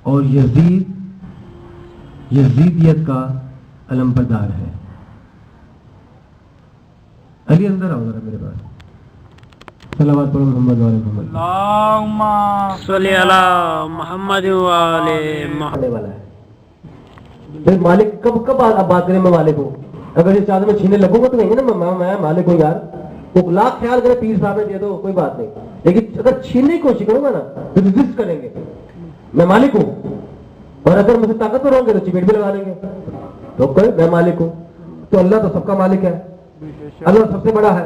اور یزیدیت کا علم بردار ہے. علی اندر آؤ ذرا میرے پاس. صلوات پڑھو محمد والے محمد. اللہم صلی علی محمد والے محمد. والا ہے. پھر مالک کب بات کریں میں مالک ہوں؟ اگر یہ چادر میں چھینے لگوں گا تو کہیں گے نا میں مالک ہوں یار. وہ لاکھ خیال کرے پیر صاحب نے دے دو کوئی بات نہیں, لیکن اگر چھیننے کی کوشش کروں گا نا تو ریزسٹ کریں گے. میں مالک ہوں, اور اگر مجھے طاقتور ہوں گے تو چپیٹ بھی لگا دیں گے. تو میں مالک ہوں, تو اللہ تو سب کا مالک ہے, اللہ سب سے بڑا ہے.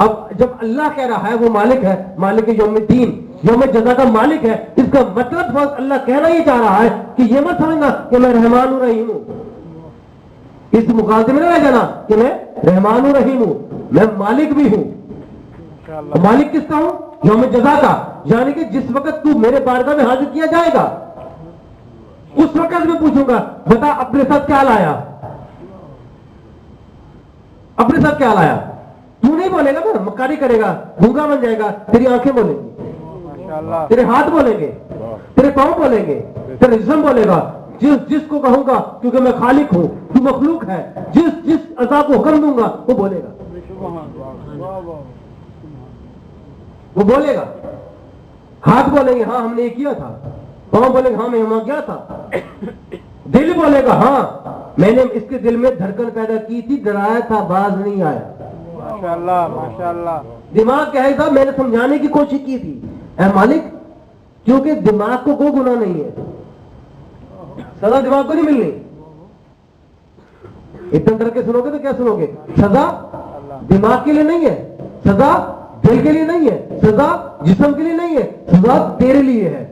اب جب اللہ کہہ رہا ہے وہ مالک ہے, مالک یوم الدین, یوم جزا کا مالک ہے, اس کا مطلب اللہ کہنا یہ چاہ رہا ہے کہ یہ مت سمجھنا کہ میں رحمان ہوں رحیم ہوں. اس مقابلے میں نہ رہ جانا کہ میں رحمان ہوں رحیم ہوں, میں مالک بھی ہوں. مالک کس کا ہوں؟ یوم جزا کا, یعنی کہ جس وقت تو میرے بارگاہ میں حاضر کیا جائے گا اس وقت میں پوچھوں گا بتا اپنے ساتھ کیا لایا, اپنے ساتھ کیا لایا. تو نہیں بولے گا نا, مکاری کرے گا, گونگا بن جائے گا, تیری آنکھیں بولیں گی, تیرے ہاتھ بولیں گے, تیرے پاؤں بولیں گے, تیرا جسم بولے گا. جس کو کہوں گا کیونکہ میں خالق ہوں تو مخلوق ہے, جس عطا کو حکم دوں گا وہ بولے گا, وہ بولے گا. ہاتھ بولیں گے ہاں ہم نے یہ کیا تھا, پاؤں بولیں گے ہاں میں وہاں گیا تھا, دل بولے گا ہاں میں نے اس کے دل میں دھڑکن پیدا کی تھی, ڈرایا تھا باز نہیں آیا. ماشاءاللہ ماشاءاللہ. دماغ کہے گا میں نے سمجھانے کی کوشش کی تھی. اے مالک, کیونکہ دماغ کو کوئی گناہ نہیں ہے, سزا دماغ کو نہیں ملنی. اتنا ڈر کے سنو گے تو کیا سنو گے؟ سزا دماغ کے لیے نہیں ہے, سزا دل کے لیے نہیں ہے, سزا جسم کے لیے نہیں ہے, سزا تیرے لیے ہے.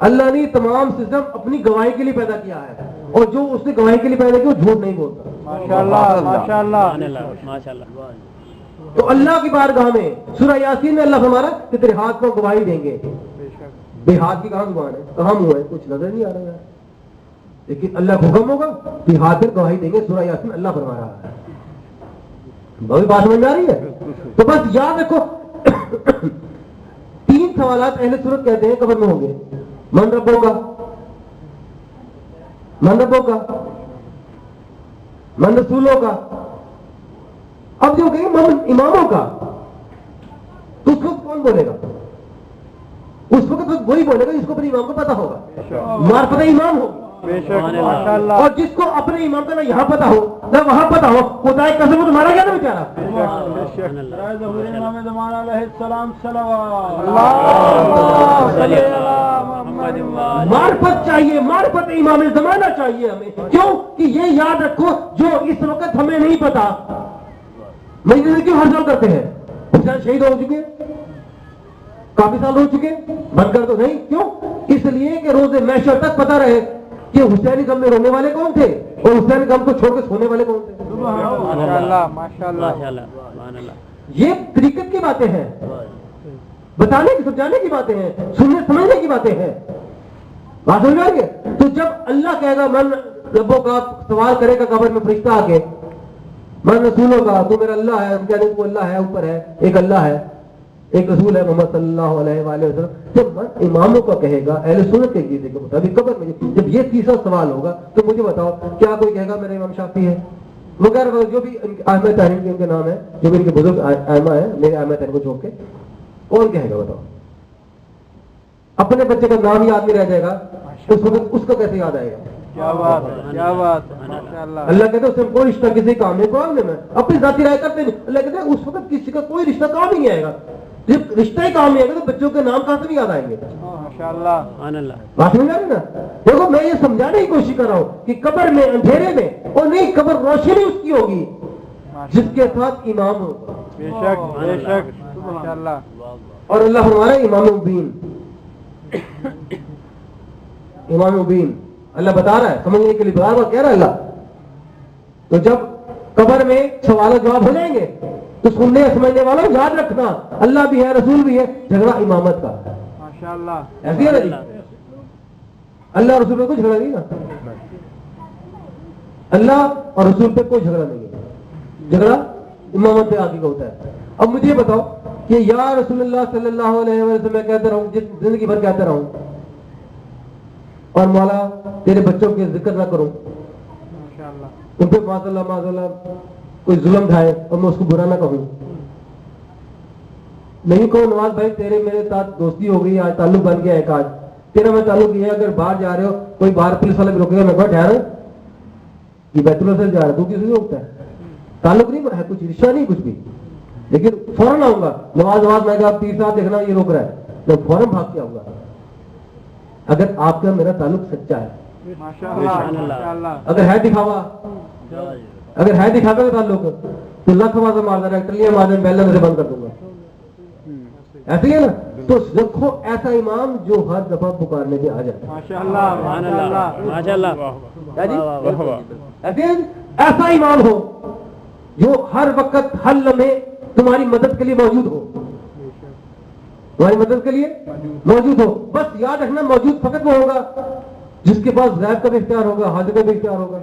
اللہ نے تمام سسٹم اپنی گواہی کے لیے پیدا کیا ہے, اور جو اس نے گواہی کے لیے پیدا کیا وہ جھوٹ نہیں بولتا. ماشاءاللہ ماشاءاللہ ماشاءاللہ. تو اللہ کی بارگاہ میں سورہ یاسین میں اللہ فرمایا کہ تیرے ہاتھ کو گواہی دیں گے. بے ہاتھ کی کہاں زبان ہے, کہاں منہ ہے, کچھ نظر نہیں آ رہا ہے, لیکن اللہ کو حکم ہوگا کہ ہاتھ میں گواہی دیں گے. سورہ یاسین اللہ فرما رہا ہے. بات سمجھ میں آ رہی ہے؟ تو بس یاد رکھو 3 سوالات اہل سورت کہتے ہیں قبر میں ہوں گے. من ربوں کا, من ربوں کا, من رسولوں کا. اب جو کہیں من اماموں کا, تو اس وقت کون بولے گا؟ اس وقت وہی بولے گا جس کو اپنے امام کو پتا ہوگا, معرفت امام ہو. اور جس کو اپنے امام کا نہ یہاں پتا ہو نہ وہاں پتا ہو, خدا کی قسم تمہارا کیا تھا بیچارہ. معرفت چاہیے, معرفت امام زمانہ چاہیے ہمیں. کیوں کہ یہ یاد رکھو جو اس وقت ہمیں نہیں پتا, مجلس کیوں ہر سال کرتے ہیں؟ حسین شہید ہو چکے, کافی سال ہو چکے, بند کر تو نہیں. کیوں؟ اس لیے کہ روز محشر تک پتا رہے کہ حسینی غم میں رونے والے کون تھے اور حسین غم کو چھوڑ کے سونے والے کون تھے. ماشاءاللہ ماشاءاللہ. یہ طریقت کی باتیں ہیں, بتانے کی سمجھانے کی باتیں ہیں, سننے سمجھنے کی باتیں ہیں. بات سمجھ آئیں گے؟ تو جب اللہ کہے گا من ربوں کا, سوال کرے گا قبر میں فرشتہ آ کے, من رسولوں کا, تو میرا اللہ ہے, وہ اللہ ہے, اوپر ہے, ایک اللہ ہے, ایک رسول ہے محمد صلی اللہ علیہ وآلہ وسلم. جب من اماموں کا کہے گا, اہل سنت کے عقیدے کے مطابق قبر میں جب یہ تیسرا سوال ہوگا تو مجھے بتاؤ کیا کوئی کہے گا میرا امام شافعی ہے وغیرہ جو بھی ائمہ تحریر کے ان کے نام ہے, جو بھی ان کے بزرگ ائمہ ہیں, میرے ائمہ تحریر کو چھوڑ کے کون کہے گا بتاؤ؟ اپنے بچے کا نام یاد نہیں رہ جائے گا اس وقت اس کا کیسے یاد آئے گا؟ کیا بات ہے, کیا بات ہے. ماشاءاللہ. اللہ کہتے ہیں اس سے کوئی رشتہ کسی کام نہیں, قرآن میں اپنی ذاتی رائے کرتے نہیں. اللہ کہتے ہیں اس وقت کسی کا کوئی رشتہ کام ہی نہیں آئے گا. جب رشتہ ہی کام نہیں آئے گا تو بچوں کے نام کہاں سے بھی یاد آئیں گے؟ ماشاءاللہ. بات سمجھ آ رہی نا؟ دیکھو میں یہ سمجھانے کی کوشش کر رہا ہوں کہ قبر میں اندھیرے میں, اور نہیں قبر روشنی اس کی ہوگی جس کے ساتھ امام ہوگا. بے شک بے شک. ماشاءاللہ. اور اللہ ہمارا امام مبین, امام مبین اللہ بتا رہا ہے, سمجھنے کے لیے بار بار کہہ رہا ہے اللہ. تو جب قبر میں سوال و جواب ہو جائیں گے تو سننے سمجھنے والوں یاد رکھنا اللہ بھی ہے, رسول بھی ہے, جھگڑا امامت کا. ماشاءاللہ. ایسی ہے نا جی, اللہ اور رسول پہ کوئی جھگڑا نہیں نا, اللہ اور رسول پہ کوئی جھگڑا نہیں ہے, جھگڑا امامت پہ آگے کا ہوتا ہے. اب مجھے یہ بتاؤ کہ یا رسول اللہ صلی اللہ علیہ وسلم میں کہتا رہوں, زندگی بھر کہتا رہوں اور مولا تیرے بچوں کے ذکر نہ کروں, माशाल्लाह ان پہ معاذ اللہ کوئی ظلم ڈھائے اور میں اس کو برا نہ کہوں. نہیں کہو نواز بھائی تیرے میرے ساتھ دوستی ہو گئی, آج تعلق بن گیا ایک, آج تیرا میں تعلق یہ ہے اگر باہر جا رہے ہو کوئی باہر پولیس والا بھی روکے گا میں کہا ٹھہر یہ بیت اللہ سے جا رہا ہے, تو کسی سے روکتا ہے؟ تعلق نہیں ہے, کچھ رشتہ نہیں کچھ بھی, لیکن فوراً آؤں گا نواز میں کہا پیر صاحب دیکھنا یہ روک رہا ہے, میں فوراً بھاگ کے آؤں گا اگر آپ کا میرا تعلق سچا ہے. माशाल्लाह اگر ہے دکھاوا, اگر ہے دکھاوا کا تعلق تو لاکھ آواز مار دینا, ٹلیاں مار دینا, پہلے سے بند کر دوں گا. ایسے ہی ہے نا, تو رکھو ایسا امام جو ہر دفعہ پکارنے پہ آ جائے. माशाल्लाह ماشاءاللہ, ایسا ایمان ہو جو ہر وقت ہر لمحے تمہاری مدد کے لیے موجود ہو, تمہاری مدد کے لیے موجود ہو. بس یاد رکھنا موجود فقط وہ ہوگا جس کے پاس غیب کا بھی اختیار ہوگا, حاضر کا بھی اختیار ہوگا.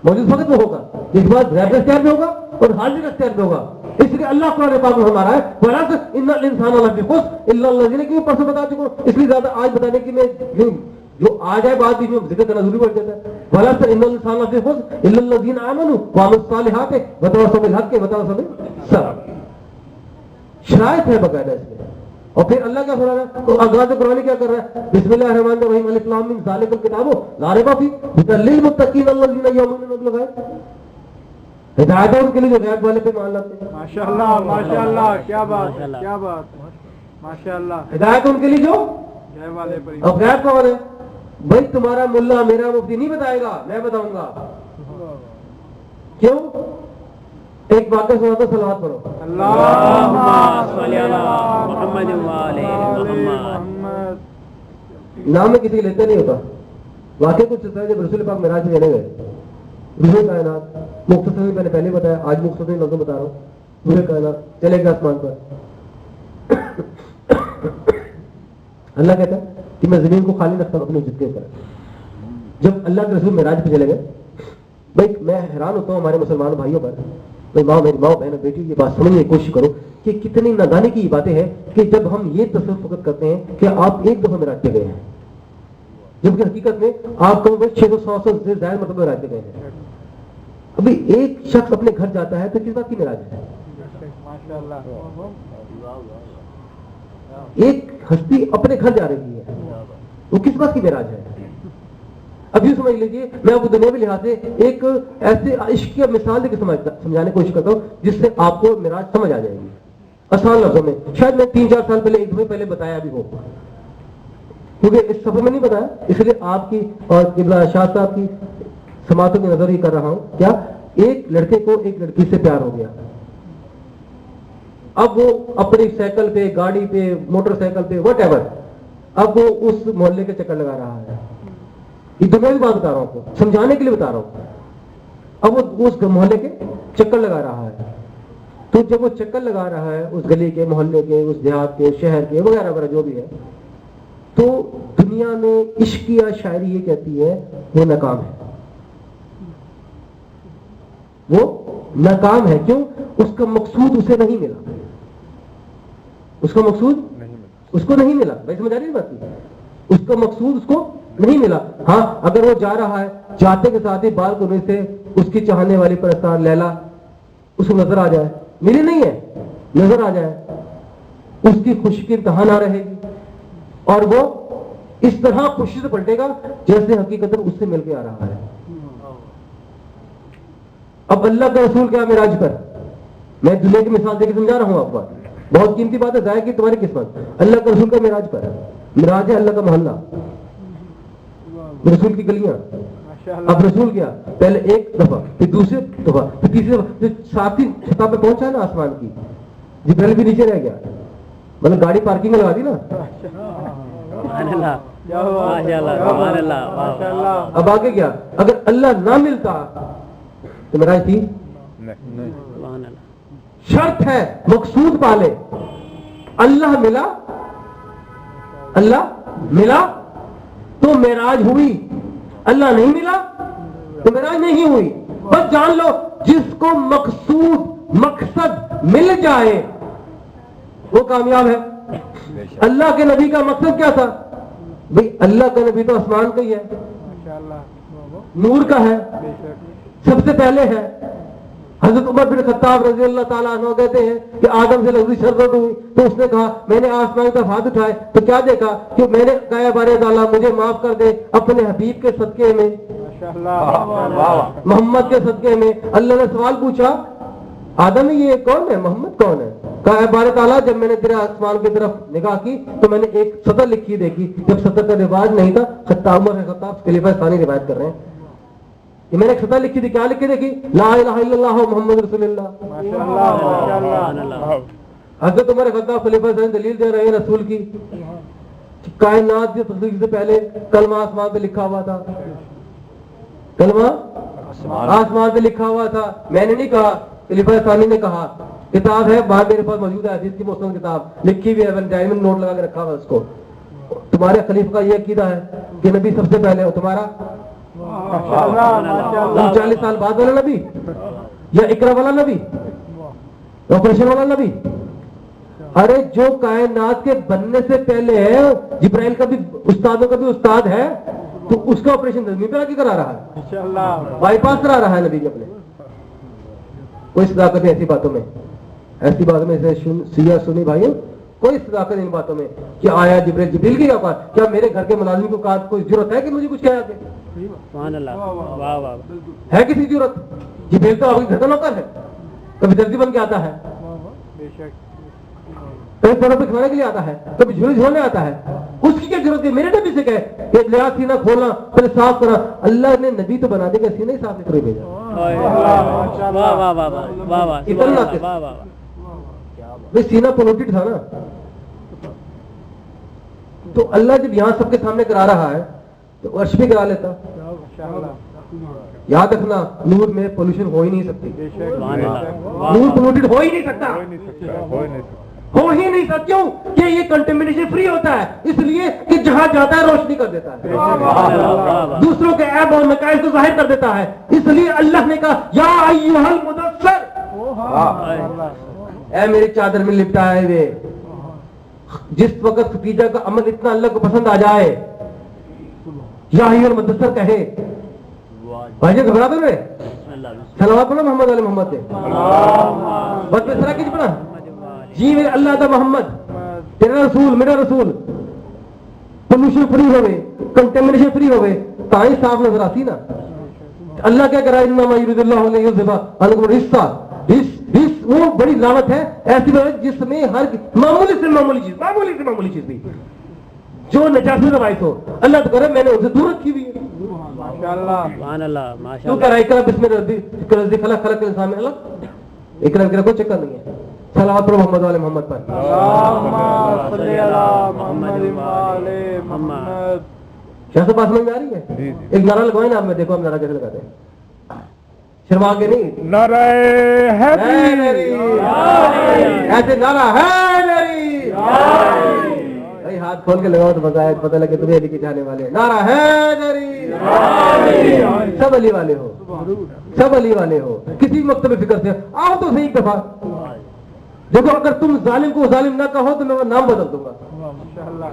موجود فقط وہ ہوگا جس کے پاس غیب کا اختیار بھی ہوگا اور حاضر کا اختیار بھی ہوگا. اس لیے اللہ قرآن پاک میں ہمارا ہے وَلَا إِنَّ الْإِنسَانَ لَفِي خُسْرٍ إِلَّا الَّذِينَ, کہ پرسوں بتا چکا ہوں, اس لیے زیادہ آج بتانے کی میں جو آ جائے بات بھی ذکر کرنا ضروری پڑ جاتا ہے. وَلَا إِنَّ الْإِنسَانَ لَفِي خُسْرٍ إِلَّا الَّذِينَ آمَنُوا وَعَمِلُوا الصَّالِحَاتِ وَتَوَاصَوْا بِالْحَقِّ وَتَوَاصَوْا بِالصَّبْرِ. شرائط ہے باقاعدہ اس میں. اور پھر اللہ کیا فرما رہا ہے, تو آغاز قرآن کیا کر رہا ہے, بسم اللہ الرحمن الرحیم الف لام میم ذالک الکتاب لا ریب فیہ ھدی للمتقین الذین یؤمنون بالغیب. ہدایت ہے ان کے لیے جو غیب والے پہ مان لاتے ہیں. माशाल्लाह क्या बात माशाल्लाह. ہدایت ان کے لیے جو जय वाले पर اب غیب کون ہے بھائی, تمہارا ملا میرا مفتی نہیں بتائے گا, میں بتاؤں گا. کیوں؟ ایک واقعہ سنا تو صلوات پڑھو. نام میں کسی لیتے نہیں ہوتا. واقعہ کچھ ہوتا ہے جب رسول پاک معراج میں لینے گئے, رسول کائنات مختصر میں نے پہلے بتایا, آج مختصر لفظوں بتا رہا ہوں. رسول کائنات چلے گئے آسمان پر. اللہ کہتا ہے کہ میں زمین کو خالی رکھتا ہوں اپنے جد کے اوپر. جب اللہ کے رسول معراج پہ چلے گئے, بھائی میں حیران ہوتا ہوں ہمارے مسلمان بھائیوں پر. ماں میری ماں بہن بیٹی یہ بات سمجھنے کی کوشش کرو کہ کتنی نادانی کی یہ باتیں ہیں کہ جب ہم یہ تصور فقط کرتے ہیں کہ آپ ایک دفعہ معراج پہ گئے ہیں, جبکہ حقیقت میں آپ کو 600 سے زائد مرتبہ معراج پہ گئے ہیں. ابھی ایک شخص اپنے گھر جاتا ہے تو کس بات کی معراج ہے؟ ایک ہستی اپنے گھر جا رہی ہے, وہ کس بات کی معراج ہے؟ اب یہ سمجھ لیجیے, میں آپ کو دنیاوی لحاظ سے ایک ایسے عشق کی مثال دے کے سمجھانے کی کوشش کرتا ہوں جس سے آپ کو معراج سمجھ آ جائے گی آسان لفظوں میں. شاید میں 3-4 سال پہلے ایک دفعہ پہلے بتایا بھی ہو, کیونکہ اس سفر میں نہیں بتایا, اس لیے آپ کی اور قبلہ شاہ صاحب کی سماعتوں کی نظر ہی کر رہا ہوں. کیا ایک لڑکے کو ایک لڑکی سے پیار ہو گیا, اب وہ اپنی سائیکل پہ, گاڑی پہ, موٹر سائیکل پہ, وٹ ایور, اب وہ اس محلے کے چکر لگا رہا ہے. یہ دنیا کی بات بتا رہا ہوں, آپ کو سمجھانے کے لیے بتا رہا ہوں. اب وہ اس محلے کے چکر لگا رہا ہے. تو جب وہ چکر لگا رہا ہے اس گلی کے, محلے کے, اس دیہات کے, شہر کے, وغیرہ وغیرہ جو بھی ہے, تو دنیا میں عشقیہ شاعری یہ کہتی ہے وہ ناکام ہے. وہ ناکام ہے. کیوں؟ اس کا مقصود اسے نہیں ملا. اس کا مقصود اس کو نہیں ملا. بھائی سمجھ آ رہی ہے بات کی؟ اس کا مقصود اس کو نہیں ملا. ہاں اگر وہ جا رہا ہے, جاتے کے ساتھ ہی بال کونے سے اس کی چاہنے والی پرستار لیلا اس کو نظر آ جائے, ملی نہیں ہے, نظر آ جائے, اس کی خوشی کی انتہا نہ رہے گی, اور وہ اس طرح خوشی سے پلٹے گا جیسے حقیقت اس سے مل کے آ رہا ہے. اب اللہ کا رسول کیا معراج پر, میں دنیا کی مثال دے کے سمجھا رہا ہوں آپ کو, بہت قیمتی بات ہے, ضائع کی تمہاری قسمت. اللہ کا رسول کا معراج پر, معراج ہے اللہ کا محلہ, رسول کی گلیاں. اب رسول کیا پہلے ایک دفعہ, پھر دوسری دفعہ, پھر تیسری دفعہ, پھر ساتویں سطح پہ پہنچا نا آسمان کی, جبریل بھی نیچے رہ گیا, مطلب گاڑی پارکنگ میں لگا دی نا. اب آگے کیا, اگر اللہ نہ ملتا تو معراج تھی؟ شرط ہے مقصود پالے. اللہ ملا, اللہ ملا تو معراج ہوئی, اللہ نہیں ملا تو معراج نہیں ہوئی. بس جان لو جس کو مقصود مقصد مل جائے وہ کامیاب ہے. اللہ کے نبی کا مقصد کیا تھا؟ भाई अल्लाह का नबी तो आसमान का ही है, माशाअल्लाह नूर का है, बेशक सबसे पहले है। हजरत उमर बिन खत्ताब रजी अल्लाह ताला अन्हु कहते हैं कि आदम से लफ्ज़ी शर्रत हुई तो उसने कहा मैंने आसमान की तरफ हाथ उठाए तो क्या देखा कि मैंने कहा बारे ताला मुझे माफ कर दे अपने हबीब के सदके में, माशाअल्लाह मोहम्मद के सदके में। अल्लाह ने सवाल पूछा आदम ये कौन है, मोहम्मद कौन है? कहा बारे ताला जब मैंने तेरे आसमान की तरफ निगाह की तो मैंने एक सतर लिखी देखी, जब सतर का रिवाज नहीं था। खत्ताब उमर खत्ताब खलीफा सानी रिवायत कर रहे हैं, ये मैंने एक सतर लिखी थी, क्या लिखी देखी? ला इलाहा इल्लल्लाह मोहम्मद रसूलुल्लाह। माशाअल्लाह माशाअल्लाह हजरत उमर खत्ताब खलीफा सानी दलील दे रहे हैं रसूल की, कायनात की तस्दीक से पहले कलमा आसमान पे लिखा हुआ था, कलमा आसमान पे लिखा हुआ था। मैंने नहीं कहा, खलीफा सानी ने कहा। किताब है बाहर मेरे पास मौजूद है, हदीस की मुस्लिम किताब लिखी हुई है, डायमंड नोट लगा के रखा हुआ उसको। तुम्हारे खलीफा का ये अकीदा है कि नबी सबसे पहले हो, तुम्हारा माशाअल्लाह माशाअल्लाह 40 साल बाद वाला नबी या इकरा वाला नबी, ऑपरेशन वाला नबी? अरे जो कायनात के बनने से पहले है, जिब्राइल का भी उस्तादों का भी उस्ताद है, तो उसका ऑपरेशन जमीन पर आके करा रहा है, माशाअल्लाह बाईपास करा रहा है नबी के अपने। कोई सदाकत है ऐसी बातों में, ऐसी बातों में सिया सुनी भाइयों, कोई सदाकत इन बातों में कि आया जिब्राइल, जिब्राइल की क्या मेरे घर के मुलाजिम को कोई जरूरत है कि मुझे कुछ कहे आगे? वाह वाह है किसी जरूरत? जिब्राइल तो आपके घर का नौकर है, कभी दर्जी बन के आता है, बेशक कभी पेड़ों पे खिलाने के लिए आता है, कभी झोले झोलने आता है, उसकी क्या जरूरत है? मेरे नबी से कहे कि लिया सीना खोलना पहले साफ करा। अल्लाह ने नबी तो बना देगा, सीना ही साफ नहीं भेजा। वाह वाह वाह वाह वाह इतना वाह वाह भाई सीना पोल्यूटेड था ना, तो अल्लाह जब यहाँ सबके सामने करा रहा है तो अर्श भी करा लेता। माशाअल्लाह याद रखना, नूर में पोल्यूशन हो ही नहीं सकती, बेशक नूर पोल्यूटेड हो ही नहीं सकता, हो ही नहीं सकता हो ही नहीं सकता। क्यों? कि ये कंटेमिनेशन फ्री होता है, इसलिए कि जहां जाता है रोशनी कर देता है, दूसरों के ऐब और नकाइस को जाहिर कर देता है। इसलिए अल्लाह ने कहा या अय्युहल मुदस्सिर, ऐ मेरी चादर में लिपटाए हुए। जिस वक्त खतीजा का अमल इतना अल्लाह को पसंद आ जाए, या अय्युहल मुदस्सिर कहे, भाई जी घबरा तो रहे, सलावत पढ़ो मोहम्मद वाले मोहम्मद से, बस में सरा किस पढ़ा जी मेरे अल्लाह दा मोहम्मद तेरा रसूल मेरा रसूल, पोल्यूशन फ्री होवे, कंटेमिनेशन फ्री होवे, ताई साफ नजर आती ना। अल्लाह क्या करा, इन्नमा युरिदुल्लाहु लियुज़हिबा अन्कुम रिस्सा, रिस वो बड़ी लानत है, ऐसी बात जिसमें हर मामूली से मामूली चीज भी जो नजासी का बाइस हो, अल्लाह तो करे मैंने उनसे दूर रखी हुई है। माशाअल्लाह तू कह रहा इकरा बिस्मिल्लाह खलक खलक के इंसान में अलग, इकरा कोई चक्कर नहीं है। सलावत पढ़ो मोहम्मद वाले मोहम्मद पर। क्या सब बात समझ में आ रही है? एक नारा लगवाए ना आप, में देखो हम नारा कैसे लगाते हैं, शर्मा के नहीं, नारा हैदरी ऐसे नारा है मेरी, भाई हाथ खोल के लगाओ तो मजा आए, पता लगे तुम्हें अली के जाने वाले। नारा है मेरी, सब अली वाले हो, सब अली वाले हो, किसी मकतब में फिक्र से आओ तो सही एक दफा। देखो अगर तुम जालिम को जालिम ना कहो तो मैं नाम बदल दूंगा। माशाअल्लाह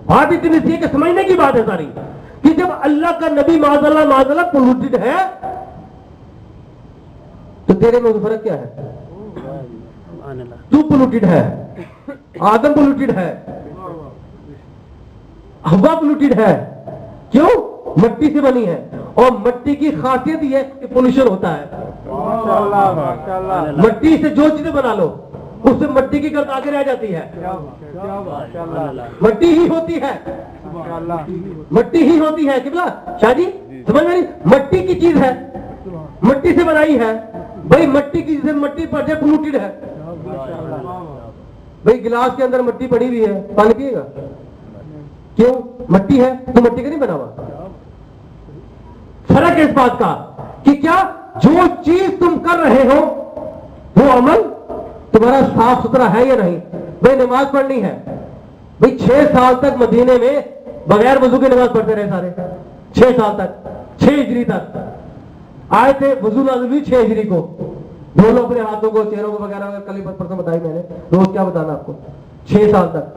बात इतनी सी कि समझने की बात है सारी, कि जब अल्लाह का नबी माज़अल्लाह पोल्यूटेड है तो तेरे में फर्क क्या है? तू पोल्यूटेड है, आदम पोल्यूटेड है, हवा पोल्यूटेड है। क्यों? मट्टी से बनी है, और मट्टी की खासियत ये है कि पोल्यूशन होता है। माशाअल्लाह माशाअल्लाह मट्टी से जो चीजें बना लो उससे मट्टी की गर्द आगे रह जाती है, माशाअल्लाह मट्टी ही होती है, माशाअल्लाह मट्टी ही होती है। किबला शाह जी समझ में? मट्टी की चीज है, मट्टी से बनाई है, भाई मट्टी की चीज मट्टी पर जाए पोल्यूटेड है। भाई गिलास के अंदर मट्टी पड़ी हुई है, पानी पिएगा? क्यों? मट्टी है तो मट्टी का नहीं बना हुआ। फर्क है इस बात का कि क्या जो चीज तुम कर रहे हो वो अमल तुम्हारा साफ सुथरा है या नहीं। भाई नमाज पढ़नी है, भाई 6 साल तक मदीने में बगैर वजू के नमाज पढ़ते रहे सारे, 6 साल तक, 6 हिजरी तक आए थे, वजू नाज़िल हुई 6 हिजरी को। दोनों अपने हाथों को चेहरों को वगैरह कल परसों बताई मैंने, रोज क्या बताना आपको, 6 साल तक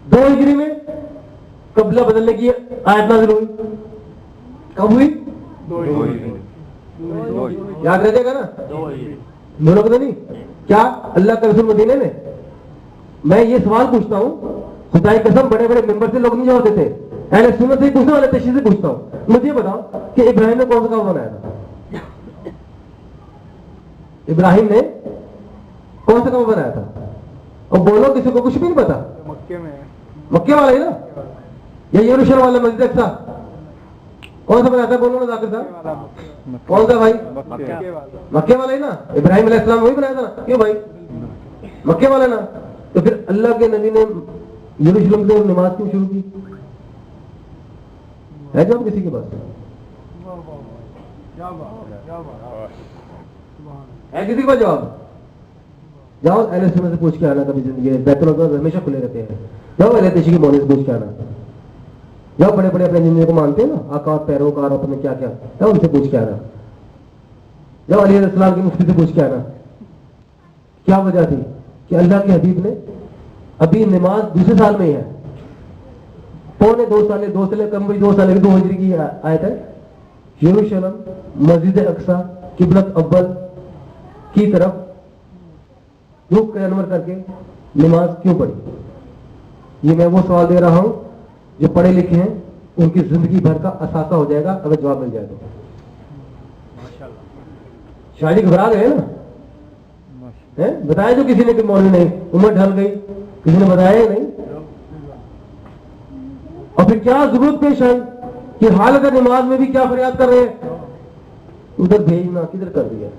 2 हिजरी में कबला बदलने की आयत नाज़िल हुई। कब हुई? 2 याद रह जाएगा ना, दोनों को तो नहीं। क्या अल्लाह का रसूल मदीने में? मैं ये सवाल पूछता हूँ, खुदा की कसम बड़े बड़े मेंबर से लोग नहीं जवाब देते, अहले सुन्नत से पूछने वाले तशरीह से पूछता हूँ, मुझे ये बताओ कि इब्राहिम ने कौन सा काबा बनाया था? इब्राहिम ने कौन सा काबा बनाया था? और बोलो किसी को कुछ भी नहीं पता। मक्के में है। मक्के वाला है ना, या यरूशलेम वाला मस्जिद अक्सा कौन सा बनाया था? बोलो ना जाकिर साहब, कौन सा भाई? मक्के वाला ही ना, इब्राहिम अलैहिस्सलाम वही बनाया था ना। क्यों भाई? मक्के वाला ना। तो फिर अल्लाह के नबी ने यरूशलेम से नमाज क्यों शुरू की? है जवाब किसी के पास? है किसी के पास जवाब? जाओ अहले सुन्नत से पूछ के आना, कभी जिंदगी बैतुल अज़हर हमेशा खुले रहते हैं, जाओ अहले तशरीह के मौलवी से पूछ के आना, जाओ बड़े बड़े अपने जिंदगी को मानते हैं ना, आका पैरोकार अपने क्या क्या, जाओ उनसे पूछ के आना, जाओ अली अलैहिस्सलाम की मुफ्ती से पूछ के आना क्या वजह थी कि अल्लाह के हबीब ने, अभी नमाज दूसरे साल में ही है, पौने 2 साल, 2 साल कम, 2 साल की 2 हिजरी की आयत है, यरूशलेम मस्जिद अक्सा किबलत अव्वल की तरफ रुख अनवर करके नमाज क्यों पढ़ी? ये मैं वो सवाल दे रहा हूं जो पढ़े लिखे हैं, उनकी जिंदगी भर का असासा हो जाएगा अगर जवाब मिल जाए तो। शायरी घबरा गए ना, है बताया जो किसी ने कि मौलवी नहीं, उम्र ढल गई, किसी ने बताया ही नहीं। और फिर क्या जरूरत पेश आई कि हालत नमाज में भी क्या फरियाद कर रहे हैं? उधर भेजना किधर कर दिया,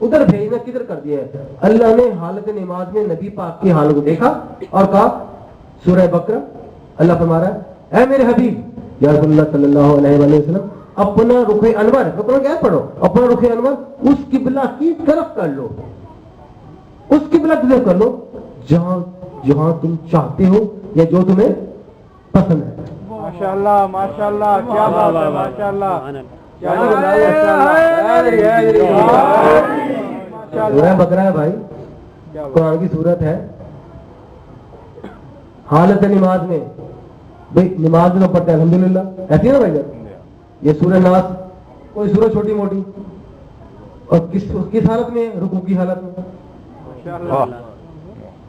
उधर भेजना किधर कर दिया है? अल्लाह ने हालत नमाज में नबी पाक की हालत को देखा और कहा, सूरह बकरा अल्लाह फरमा रहा है, ऐ मेरे हबीब या रसूलुल्लाह सल्लल्लाहु अलैहि वसल्लम, अपना रुखे अनवर, अपना क्या पढ़ो, अपना रुखे अनवर उस किबला की तरफ कर लो, उस किबला की तरफ कर लो जहां जहां तुम चाहते हो या जो तुम्हें पसंद है। माशाअल्लाह माशाअल्लाह, क्या बात है, माशाअल्लाह, क्या सूरह बकरा है भाई, कुरान की सूरत है। हालत नमाज में भाई, नमाज में पढ़ते हैं अल्हम्दुलिल्लाह, ऐसी है ना भाई? ये सूरह नास, कोई सूरह छोटी मोटी, और किस हालत में? रुकू की हालत में।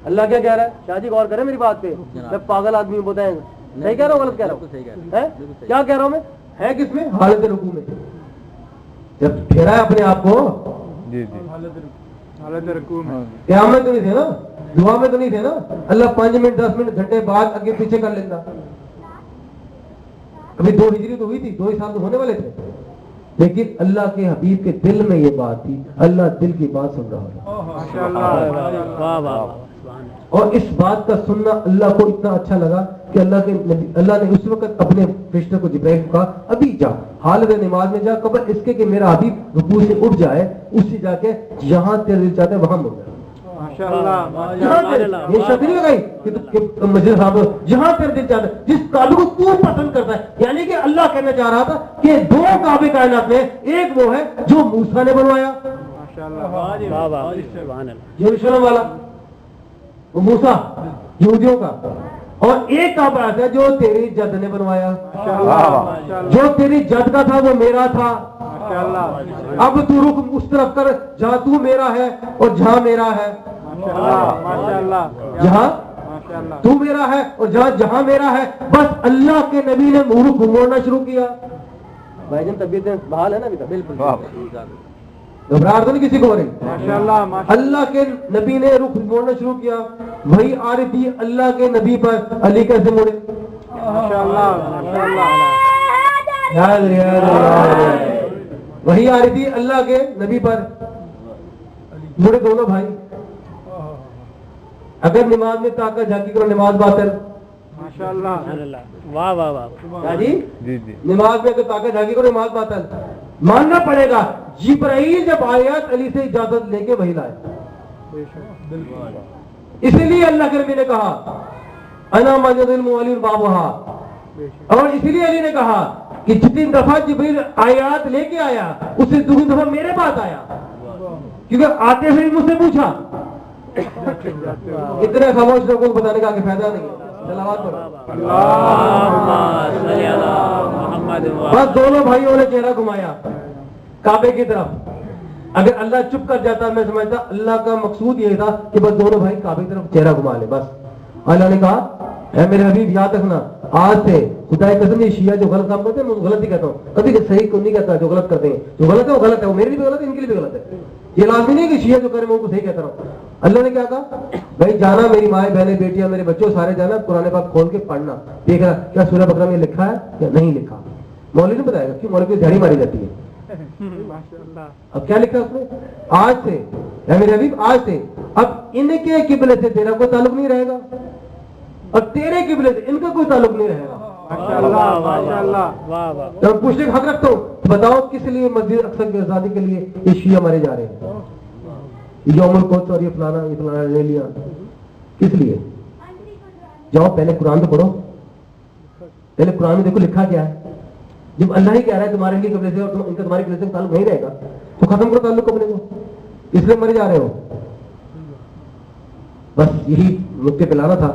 अल्लाह क्या कह रहा है? शादी गौर करें मेरी बात पे, मैं पागल आदमी बताएंगे, सही कह रहा हूँ गलत कह रहा हूँ? क्या कह रहा हूँ मैं? है किसमें? हालत रुकू में। जब फेरा है अपने आप को, हालत रुकू में, क़याम में तो नहीं थे ना, दुआ में तो नहीं थे ना, अल्लाह 5 मिनट 10 मिनट घंटे बाद आगे पीछे कर लेता। अभी 2 हिजरी तो हुई थी, 2 ही साल तो होने वाले थे, लेकिन अल्लाह के हबीब के दिल में ये बात थी, अल्लाह दिल की बात सुन रहा है। और इस बात का सुनना अल्लाह को इतना अच्छा लगा कि अल्लाह ने उस वक्त अपने फरिश्ते को जिब्राइल को कहा, अभी जा हालत नमाज में जा, कबल इसके कि मेरा हबीब रुकू से उठ जाए, उससे जाके जहां तेरे दिल चाहता है वहां मुड़ जाए। ये शर्त नहीं लगाई कि मस्जिद साहब जहां तेरे दिल चाहता है, जिस काबे को तू पसंद करता है। यानी कि अल्लाह कहना चाह रहा था कि 2 काबे कायनात में, एक वो है जो मूसा ने बनवाया, यरूशलेम वाला वो मूसा यहूदियों का, और एक काबा है जो तेरी जद ने बनवाया, जो तेरी जद का था वो मेरा था। अब तू रुख उस तरफ कर जहां तू मेरा है और जहां मेरा है, जहां तू मेरा है और जहां मेरा है। बस अल्लाह के नबी ने मुंह घुमाना शुरू किया। भाईजान तबीयत बहाल है ना अभी तक? बिल्कुल घबराहट तो नहीं किसी को हो रही? माशाअल्लाह। अल्लाह के नबी ने रुख मोड़ना शुरू किया, वही आ रही थी अल्लाह के नबी पर, अली कैसे मुड़े? माशाअल्लाह वही आ रही थी अल्लाह के नबी पर, मुड़े दोनों भाई। अगर नमाज में ताकत झांकी करो, नमाज बातिल। माशाअल्लाह, वाह वाह वाह जी जी, नमाज में अगर ताकत झांकी करो, नमाज बातिल। मानना पड़ेगा जिब्राइल जब आयत अली से इजाजत लेके वही लाए, इसीलिए अल्लाह के नबी ने कहा अना मस्जिदुल मुअल्लिम बाबुहा, और इसीलिए अली ने कहा कि जितनी दफा जिब्राइल आयत लेके आया उससे 2 दफा मेरे पास आया, क्योंकि आते हुए मुझसे पूछा इतने खामोश लोगों को बताने का आगे फायदा नहीं है। सलावत पढ़ो। बस दोनों भाइयों ने चेहरा घुमाया काबे की तरफ। अगर अल्लाह चुप कर जाता, मैं समझता अल्लाह का मकसूद ये था कि बस दोनों भाई काबे की तरफ चेहरा घुमा ले। बस अल्लाह ने कहा, ऐ मेरे हबीब याद रखना, आज से खुदा की कसम, ये शिया जो गलत काम करते हैं, मैं गलत ही कहता हूँ, कभी सही को नहीं कहता। जो गलत करते हैं, जो गलत है वो गलत है, वो मेरे लिए भी गलत है, इनके लिए भी गलत है। ये लाजमी नहीं कि शिया जो करे मैं उनको सही कहता रहूं। अल्लाह ने क्या कहा, भाई जाना, मेरी माए बहनें बेटियां मेरे बच्चों सारे जाना, कुरान पाक खोल के पढ़ना, देखना क्या सूरह बकरा में लिखा है या नहीं लिखा। मौलवी नहीं बताएगा, क्यों मौलवी की झाड़ी मारी जाती है। अब क्या लिखा है उसमें, आज से या मेरे हबीब आज से अब इनके किबले से तेरा कोई ताल्लुक नहीं रहेगा और तेरे किबले से इनका कोई ताल्लुक नहीं रहेगा। माशाअल्लाह माशाअल्लाह। वाह वाह। तो मैं पूछने का हक रखता हूँ, बताओ किस लिए मस्जिद अक्सर की आजादी के लिए ये शिया मारे जा रहे हैं, ये यौमुल कुद्स और ये फलाना ले लिया, किस लिए? जाओ पहले कुरान तो पढ़ो, पहले कुरान में देखो लिखा क्या है। जब अल्लाह ही कह रहा है तुम्हारे लिए कब्ले से और इनका तुम्हारे कब्ले से ताल्लुक नहीं रहेगा, तो खत्म करो ताल्लुक अपने को, इसलिए मरे जा रहे हो। बस यही नुक्ते पे लाना था।